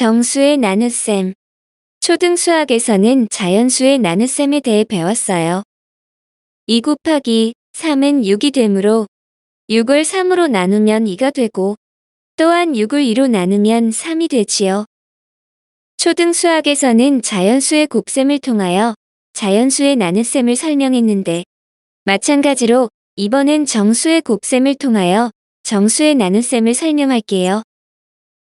정수의 나눗셈. 초등수학에서는 자연수의 나눗셈에 대해 배웠어요. 2 곱하기 3은 6이 되므로 6을 3으로 나누면 2가 되고 또한 6을 2로 나누면 3이 되지요. 초등수학에서는 자연수의 곱셈을 통하여 자연수의 나눗셈을 설명했는데 마찬가지로 이번엔 정수의 곱셈을 통하여 정수의 나눗셈을 설명할게요.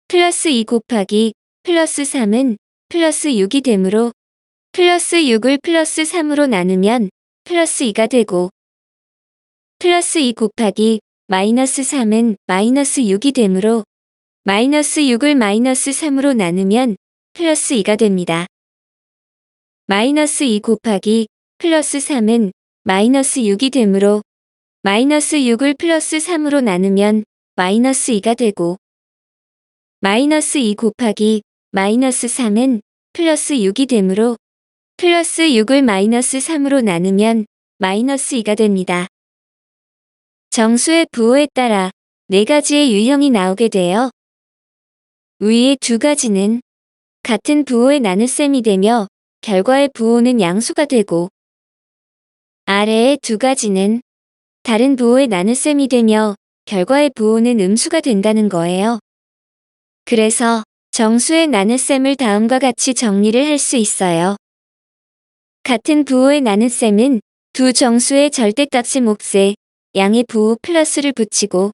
플러스 2 곱하기 플러스 3은 플러스 6이 되므로 플러스 6을 플러스 3으로 나누면 플러스 2가 되고 플러스 2 곱하기 마이너스 3은 마이너스 6이 되므로 마이너스 6을 마이너스 3으로 나누면 플러스 2가 됩니다. 마이너스 2 곱하기 플러스 3은 마이너스 6이 되므로 마이너스 6을 플러스 3으로 나누면 마이너스 2가 되고 마이너스 2 곱하기 마이너스 3은 플러스 6이 되므로 플러스 6을 마이너스 3으로 나누면 마이너스 2가 됩니다. 정수의 부호에 따라 4가지의 유형이 나오게 되어 위의 2가지는 같은 부호의 나눗셈이 되며 결과의 부호는 양수가 되고 아래의 2가지는 다른 부호의 나눗셈이 되며 결과의 부호는 음수가 된다는 거예요. 그래서 정수의 나눗셈을 다음과 같이 정리를 할 수 있어요. 같은 부호의 나눗셈은 두 정수의 절대값의 몫에 양의 부호 플러스를 붙이고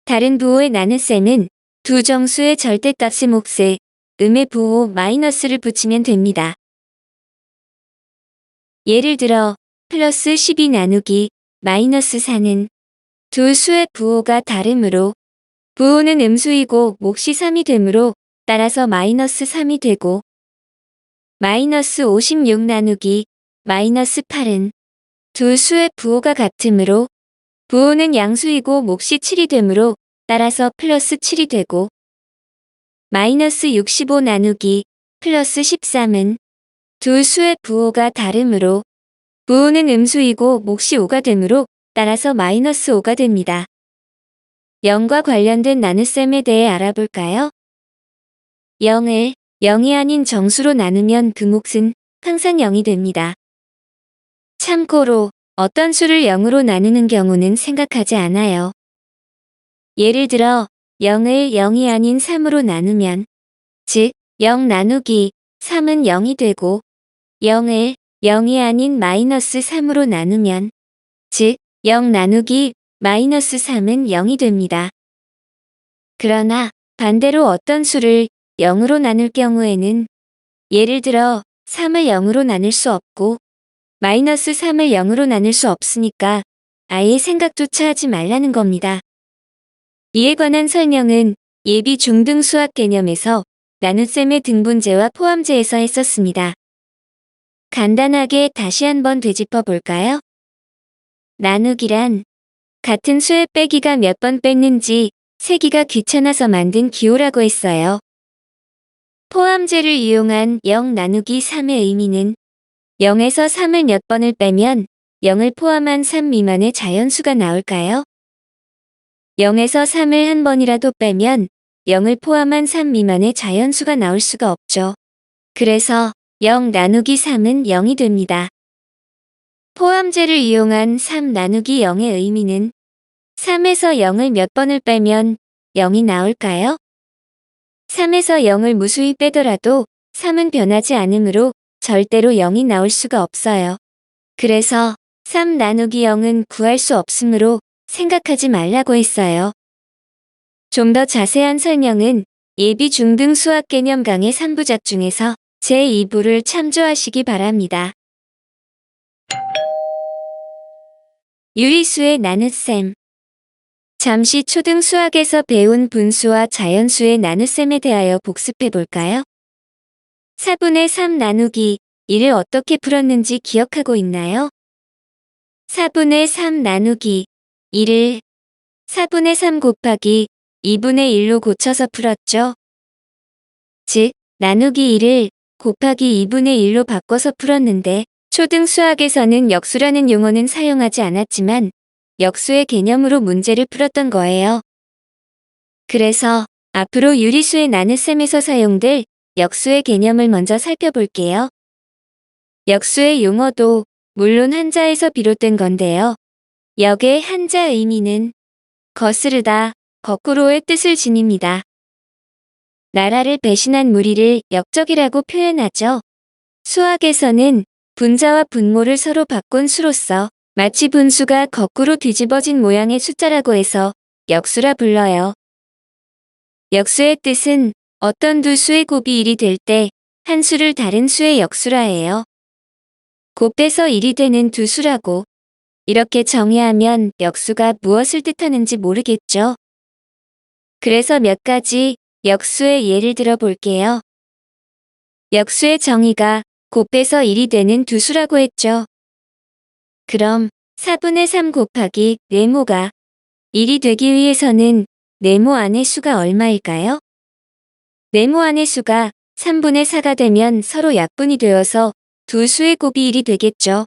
다른 부호의 나눗셈은 두 정수의 절대값의 몫에 음의 부호 마이너스를 붙이면 됩니다. 예를 들어 플러스 12 나누기 마이너스 4는 두 수의 부호가 다르므로 부호는 음수이고 몫이 3이 되므로 따라서 마이너스 3이 되고 마이너스 56 나누기 마이너스 8은 두 수의 부호가 같으므로 부호는 양수이고 몫이 7이 되므로 따라서 플러스 7이 되고 마이너스 65 나누기 플러스 13은 두 수의 부호가 다르므로 부호는 음수이고 몫이 5가 되므로 따라서 마이너스 5가 됩니다. 0과 관련된 나눗셈에 대해 알아볼까요? 0을 0이 아닌 정수로 나누면 그 몫은 항상 0이 됩니다. 참고로 어떤 수를 0으로 나누는 경우는 생각하지 않아요. 예를 들어 0을 0이 아닌 3으로 나누면 즉 0 나누기 3은 0이 되고 0을 0이 아닌 마이너스 3으로 나누면 즉 0 나누기 마이너스 3은 0이 됩니다. 그러나 반대로 어떤 수를 0으로 나눌 경우에는 예를 들어 3을 0으로 나눌 수 없고 마이너스 3을 0으로 나눌 수 없으니까 아예 생각조차 하지 말라는 겁니다. 이에 관한 설명은 예비 중등 수학 개념에서 나눗셈의 등분제와 포함제에서 했었습니다. 간단하게 다시 한번 되짚어 볼까요? 나누기란 같은 수의 빼기가 몇 번 뺐는지 세기가 귀찮아서 만든 기호라고 했어요. 포함제를 이용한 0 나누기 3의 의미는 0에서 3을 몇 번을 빼면 0을 포함한 3 미만의 자연수가 나올까요? 0에서 3을 한 번이라도 빼면 0을 포함한 3 미만의 자연수가 나올 수가 없죠. 그래서 0 나누기 3은 0이 됩니다. 포함제를 이용한 3 나누기 0의 의미는 3에서 0을 몇 번을 빼면 0이 나올까요? 3에서 0을 무수히 빼더라도 3은 변하지 않으므로 절대로 0이 나올 수가 없어요. 그래서 3 나누기 0은 구할 수 없으므로 생각하지 말라고 했어요. 좀 더 자세한 설명은 예비 중등 수학 개념 강의 3부작 중에서 제2부를 참조하시기 바랍니다. 유리수의 나눗셈. 잠시 초등 수학에서 배운 분수와 자연수의 나눗셈에 대하여 복습해 볼까요? 4분의 3 나누기 1을 어떻게 풀었는지 기억하고 있나요? 4분의 3 나누기 1을 4분의 3 곱하기 2분의 1로 고쳐서 풀었죠. 즉, 나누기 1을 곱하기 2분의 1로 바꿔서 풀었는데 초등 수학에서는 역수라는 용어는 사용하지 않았지만 역수의 개념으로 문제를 풀었던 거예요. 그래서 앞으로 유리수의 나눗셈에서 사용될 역수의 개념을 먼저 살펴볼게요. 역수의 용어도 물론 한자에서 비롯된 건데요. 역의 한자 의미는 거스르다, 거꾸로의 뜻을 지닙니다. 나라를 배신한 무리를 역적이라고 표현하죠. 수학에서는 분자와 분모를 서로 바꾼 수로서 마치 분수가 거꾸로 뒤집어진 모양의 숫자라고 해서 역수라 불러요. 역수의 뜻은 어떤 두 수의 곱이 1이 될 때 한 수를 다른 수의 역수라 해요. 곱해서 1이 되는 두 수라고 이렇게 정의하면 역수가 무엇을 뜻하는지 모르겠죠. 그래서 몇 가지 역수의 예를 들어 볼게요. 역수의 정의가 곱해서 1이 되는 두 수라고 했죠. 그럼 4분의 3 곱하기 네모가 1이 되기 위해서는 네모 안의 수가 얼마일까요? 네모 안의 수가 3분의 4가 되면 서로 약분이 되어서 두 수의 곱이 1이 되겠죠.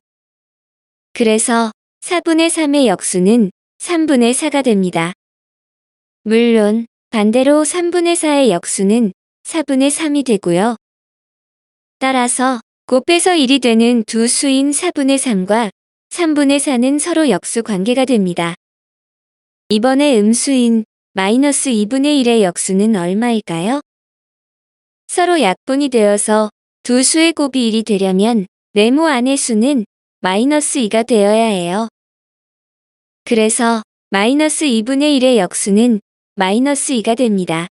그래서 4분의 3의 역수는 3분의 4가 됩니다. 물론 반대로 3분의 4의 역수는 4분의 3이 되고요. 따라서 곱해서 1이 되는 두 수인 4분의 3과 3분의 4는 서로 역수 관계가 됩니다. 이번에 음수인 마이너스 2분의 1의 역수는 얼마일까요? 서로 약분이 되어서 두 수의 곱이 1이 되려면 네모 안의 수는 마이너스 2가 되어야 해요. 그래서 마이너스 2분의 1의 역수는 마이너스 2가 됩니다.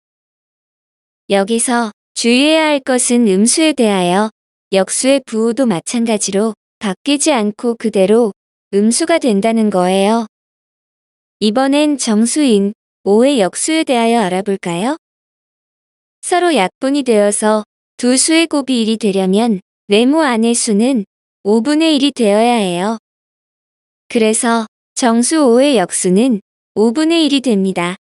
여기서 주의해야 할 것은 음수에 대하여 역수의 부호도 마찬가지로 바뀌지 않고 그대로 음수가 된다는 거예요. 이번엔 정수인 5의 역수에 대하여 알아볼까요? 서로 약분이 되어서 두 수의 곱이 1이 되려면 네모 안의 수는 5분의 1이 되어야 해요. 그래서 정수 5의 역수는 5분의 1이 됩니다.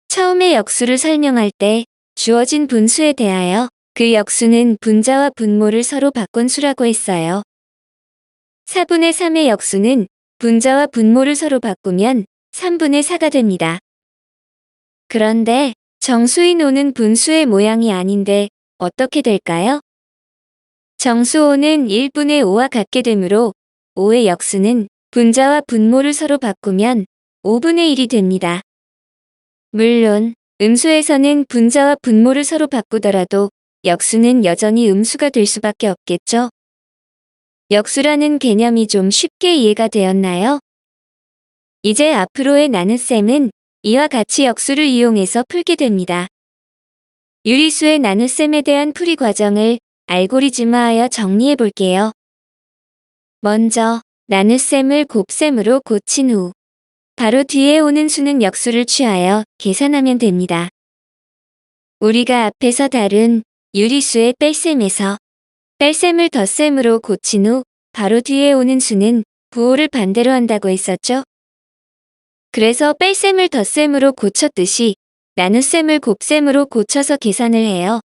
처음에 역수를 설명할 때 주어진 분수에 대하여 그 역수는 분자와 분모를 서로 바꾼 수라고 했어요. 4분의 3의 역수는 분자와 분모를 서로 바꾸면 3분의 4가 됩니다. 그런데 정수인 5는 분수의 모양이 아닌데 어떻게 될까요? 정수 5는 1분의 5와 같게 되므로 5의 역수는 분자와 분모를 서로 바꾸면 5분의 1이 됩니다. 물론 음수에서는 분자와 분모를 서로 바꾸더라도 역수는 여전히 음수가 될 수밖에 없겠죠. 역수라는 개념이 좀 쉽게 이해가 되었나요? 이제 앞으로의 나눗셈은 이와 같이 역수를 이용해서 풀게 됩니다. 유리수의 나눗셈에 대한 풀이 과정을 알고리즘화하여 정리해 볼게요. 먼저 나눗셈을 곱셈으로 고친 후 바로 뒤에 오는 수는 역수를 취하여 계산하면 됩니다. 우리가 앞에서 다룬 유리수의 뺄셈에서 뺄셈을 덧셈으로 고친 후 바로 뒤에 오는 수는 부호를 반대로 한다고 했었죠? 그래서 뺄셈을 덧셈으로 고쳤듯이 나눗셈을 곱셈으로 고쳐서 계산을 해요.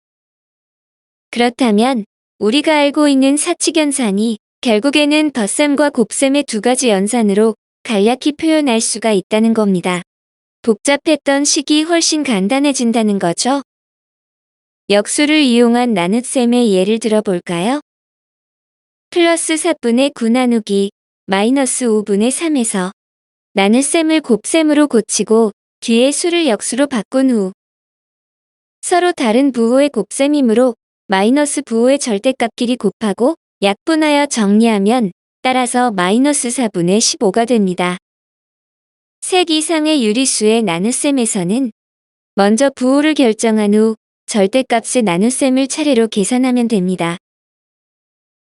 그렇다면 우리가 알고 있는 사칙연산이 결국에는 덧셈과 곱셈의 두 가지 연산으로 간략히 표현할 수가 있다는 겁니다. 복잡했던 식이 훨씬 간단해진다는 거죠. 역수를 이용한 나눗셈의 예를 들어볼까요? 플러스 4분의 9 나누기 마이너스 5분의 3에서 나눗셈을 곱셈으로 고치고 뒤에 수를 역수로 바꾼 후 서로 다른 부호의 곱셈이므로 마이너스 부호의 절대값끼리 곱하고 약분하여 정리하면 따라서 마이너스 4분의 15가 됩니다. 셋 이상의 유리수의 나눗셈에서는 먼저 부호를 결정한 후 절대값의 나눗셈을 차례로 계산하면 됩니다.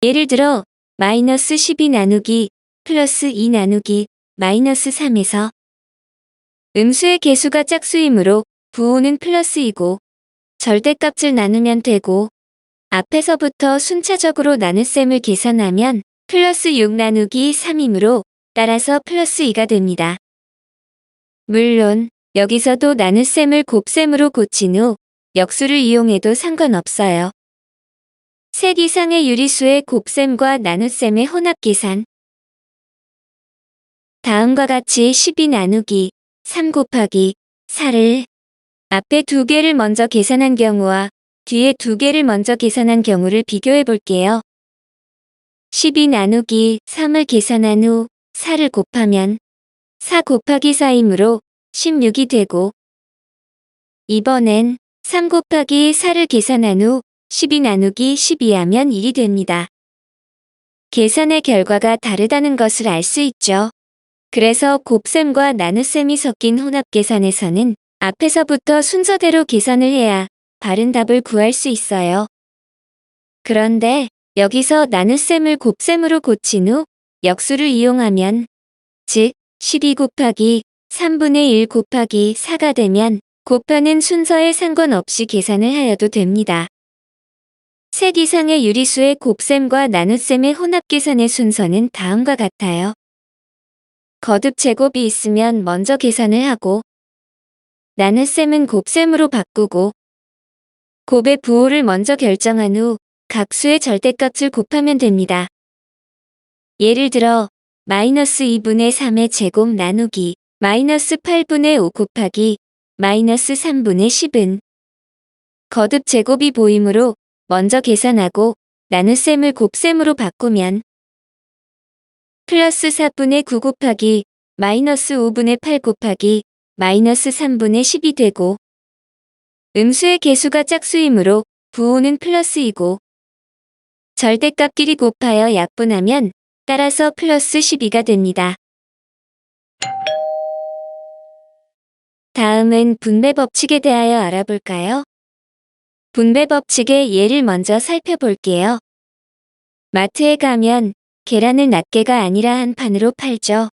예를 들어 마이너스 12 나누기 플러스 2 나누기 마이너스 3에서 음수의 개수가 짝수이므로 부호는 플러스이고 절대값을 나누면 되고 앞에서부터 순차적으로 나눗셈을 계산하면 플러스 6 나누기 3이므로 따라서 플러스 2가 됩니다. 물론 여기서도 나눗셈을 곱셈으로 고친 후 역수를 이용해도 상관없어요. 셋 이상의 유리수의 곱셈과 나눗셈의 혼합 계산. 다음과 같이 12 나누기 3 곱하기 4를 앞에 두 개를 먼저 계산한 경우와 뒤에 두 개를 먼저 계산한 경우를 비교해 볼게요. 12 나누기 3을 계산한 후 4를 곱하면 4 곱하기 4이므로 16이 되고, 이번엔 3 곱하기 4를 계산한 후 12 나누기 12 하면 1이 됩니다. 계산의 결과가 다르다는 것을 알 수 있죠. 그래서 곱셈과 나눗셈이 섞인 혼합계산에서는 앞에서부터 순서대로 계산을 해야 바른 답을 구할 수 있어요. 그런데 여기서 나눗셈을 곱셈으로 고친 후 역수를 이용하면, 즉 12 곱하기 3분의 1 곱하기 4가 되면 곱하는 순서에 상관없이 계산을 하여도 됩니다. 셋 이상의 유리수의 곱셈과 나눗셈의 혼합계산의 순서는 다음과 같아요. 거듭 제곱이 있으면 먼저 계산을 하고, 나눗셈은 곱셈으로 바꾸고, 곱의 부호를 먼저 결정한 후 각 수의 절대값을 곱하면 됩니다. 예를 들어 마이너스 2분의 3의 제곱 나누기 마이너스 8분의 5 곱하기 마이너스 3분의 10은 거듭 제곱이 보이므로 먼저 계산하고 나눗셈을 곱셈으로 바꾸면 플러스 4분의 9 곱하기 마이너스 5분의 8 곱하기 마이너스 3분의 10이 되고, 음수의 개수가 짝수이므로 부호는 플러스이고, 절대값끼리 곱하여 약분하면 따라서 플러스 12가 됩니다. 다음은 분배 법칙에 대하여 알아볼까요? 분배 법칙의 예를 먼저 살펴볼게요. 마트에 가면 계란을 낱개가 아니라 한 판으로 팔죠.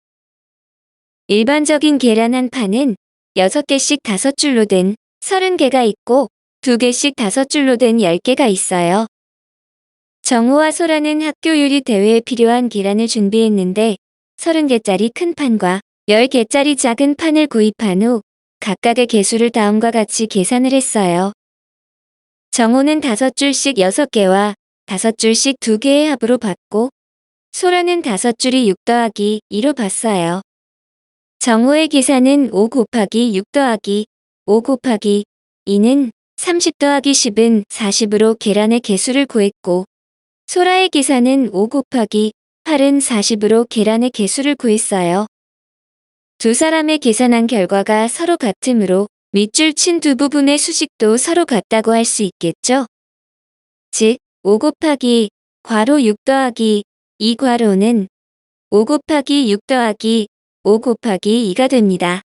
일반적인 계란 한 판은 6개씩 5줄로 된 30개가 있고 2개씩 5줄로 된 10개가 있어요. 정우와 소라는 학교 요리 대회에 필요한 계란을 준비했는데 30개짜리 큰 판과 10개짜리 작은 판을 구입한 후 각각의 개수를 다음과 같이 계산을 했어요. 정우는 5줄씩 6개와 5줄씩 2개의 합으로 봤고, 소라는 5줄이 6 더하기 2로 봤어요. 정우의 계산은 5 곱하기 6 더하기 5 곱하기 2는 30 더하기 10은 40으로 계란의 개수를 구했고, 소라의 계산은 5 곱하기 8은 40으로 계란의 개수를 구했어요. 두 사람의 계산한 결과가 서로 같으므로 밑줄 친 두 부분의 수식도 서로 같다고 할 수 있겠죠? 즉, 5 곱하기 괄호 6 더하기 2 괄호는 5 곱하기 6 더하기 5 곱하기 2가 됩니다.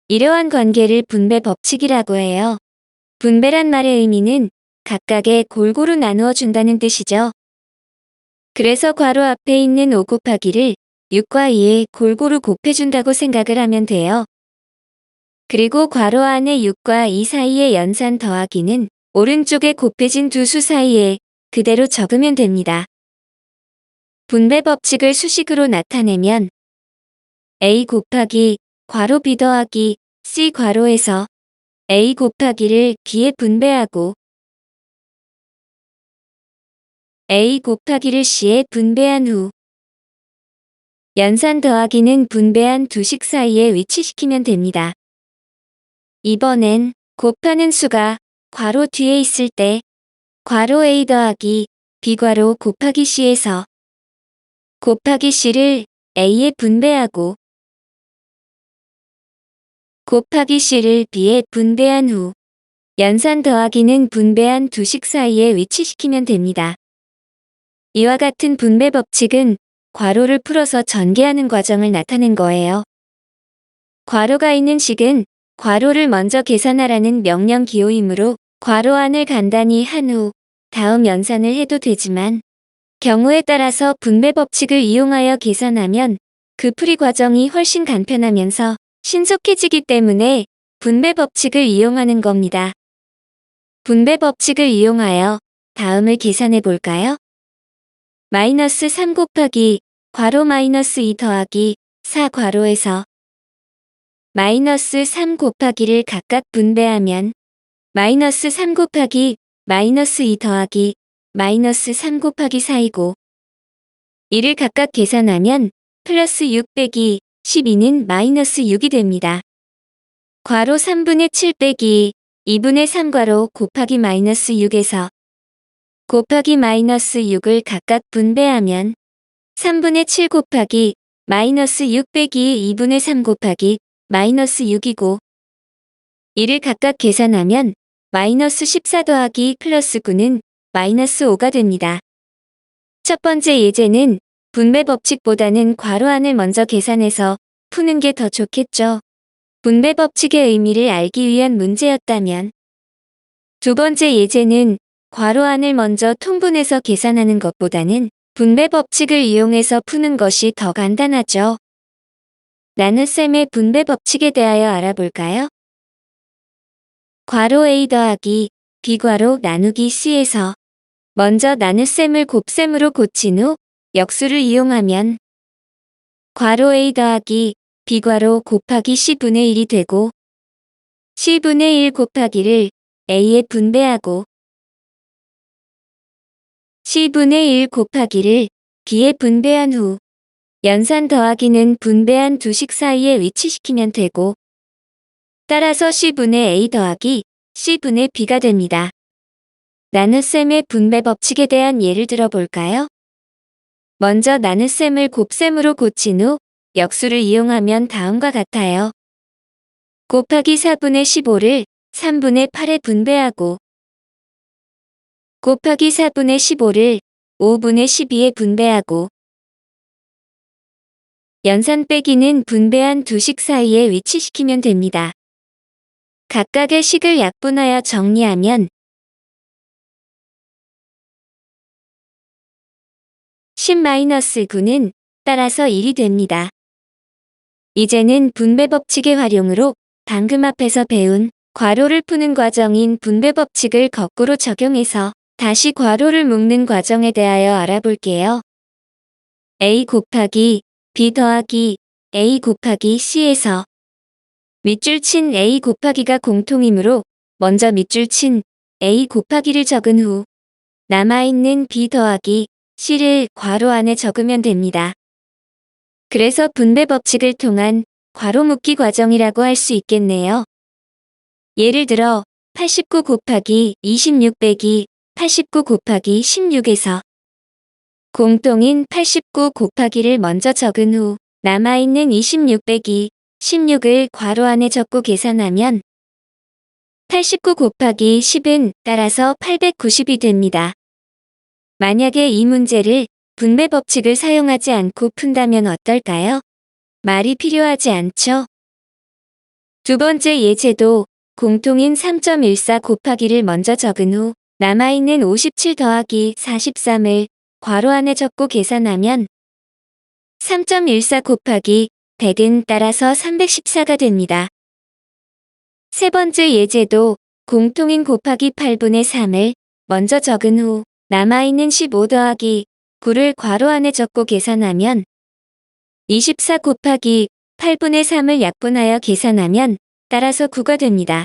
이러한 관계를 분배 법칙이라고 해요. 분배란 말의 의미는 각각의 골고루 나누어 준다는 뜻이죠. 그래서 괄호 앞에 있는 5 곱하기를 6과 2에 골고루 곱해준다고 생각을 하면 돼요. 그리고 괄호 안에 6과 2 사이의 연산 더하기는 오른쪽에 곱해진 두 수 사이에 그대로 적으면 됩니다. 분배 법칙을 수식으로 나타내면 a 곱하기 괄호 b 더하기 c 괄호에서 a 곱하기를 b에 분배하고 a 곱하기를 c에 분배한 후 연산 더하기는 분배한 두 식 사이에 위치시키면 됩니다. 이번엔 곱하는 수가 괄호 뒤에 있을 때 괄호 a 더하기 b 괄호 곱하기 c에서 곱하기 c를 a에 분배하고 곱하기 c를 b에 분배한 후 연산 더하기는 분배한 두 식 사이에 위치시키면 됩니다. 이와 같은 분배 법칙은 괄호를 풀어서 전개하는 과정을 나타낸 거예요. 괄호가 있는 식은 괄호를 먼저 계산하라는 명령 기호이므로 괄호 안을 간단히 한 후 다음 연산을 해도 되지만, 경우에 따라서 분배 법칙을 이용하여 계산하면 그 풀이 과정이 훨씬 간편하면서 신속해지기 때문에 분배 법칙을 이용하는 겁니다. 분배 법칙을 이용하여 다음을 계산해 볼까요? 마이너스 3 곱하기 괄호 마이너스 2 더하기 4 괄호에서 마이너스 3 곱하기를 각각 분배하면 마이너스 3 곱하기 마이너스 2 더하기 마이너스 3 곱하기 4이고, 이를 각각 계산하면 플러스 6 빼기 12는 마이너스 6이 됩니다. 괄호 3분의 7 빼기 2분의 3 괄호 곱하기 마이너스 6에서 곱하기 마이너스 6을 각각 분배하면 3분의 7 곱하기 마이너스 6 빼기 2분의 3 곱하기 마이너스 6이고 이를 각각 계산하면 마이너스 14 더하기 플러스 9는 마이너스 5가 됩니다. 첫 번째 예제는 분배 법칙보다는 괄호 안을 먼저 계산해서 푸는 게 더 좋겠죠. 분배 법칙의 의미를 알기 위한 문제였다면 두 번째 예제는 괄호 안을 먼저 통분해서 계산하는 것보다는 분배 법칙을 이용해서 푸는 것이 더 간단하죠. 나눗셈의 분배 법칙에 대하여 알아볼까요? 괄호 A 더하기 B괄호 나누기 C에서 먼저 나눗셈을 곱셈으로 고친 후 역수를 이용하면 괄호 A 더하기 B괄호 곱하기 C분의 1이 되고 C분의 1 곱하기를 A에 분배하고 C분의 1 곱하기를 B에 분배한 후 연산 더하기는 분배한 두 식 사이에 위치시키면 되고 따라서 C분의 A 더하기 C분의 B가 됩니다. 나눗셈의 분배 법칙에 대한 예를 들어볼까요? 먼저 나눗셈을 곱셈으로 고친 후 역수를 이용하면 다음과 같아요. 곱하기 4분의 15를 3분의 8에 분배하고 곱하기 4분의 15를 5분의 12에 분배하고 연산 빼기는 분배한 두 식 사이에 위치시키면 됩니다. 각각의 식을 약분하여 정리하면 10-9는 따라서 1이 됩니다. 이제는 분배 법칙의 활용으로 방금 앞에서 배운 괄호를 푸는 과정인 분배 법칙을 거꾸로 적용해서 다시 괄호를 묶는 과정에 대하여 알아볼게요. A 곱하기 B 더하기 A 곱하기 C에서 밑줄 친 A 곱하기가 공통이므로 먼저 밑줄 친 A 곱하기를 적은 후 남아있는 B 더하기 C를 괄호 안에 적으면 됩니다. 그래서 분배 법칙을 통한 괄호 묶기 과정이라고 할 수 있겠네요. 예를 들어 89 곱하기 26 빼기 89 곱하기 16에서 공통인 89 곱하기를 먼저 적은 후 남아있는 26 빼기 16을 괄호 안에 적고 계산하면 89 곱하기 10은 따라서 890이 됩니다. 만약에 이 문제를 분배 법칙을 사용하지 않고 푼다면 어떨까요? 말이 필요하지 않죠? 두 번째 예제도 공통인 3.14 곱하기를 먼저 적은 후 남아있는 57 더하기 43을 괄호 안에 적고 계산하면 3.14 곱하기 100은 따라서 314가 됩니다. 세 번째 예제도 공통인 곱하기 8분의 3을 먼저 적은 후 남아있는 15 더하기 9를 괄호 안에 적고 계산하면 24 곱하기 8분의 3을 약분하여 계산하면 따라서 9가 됩니다.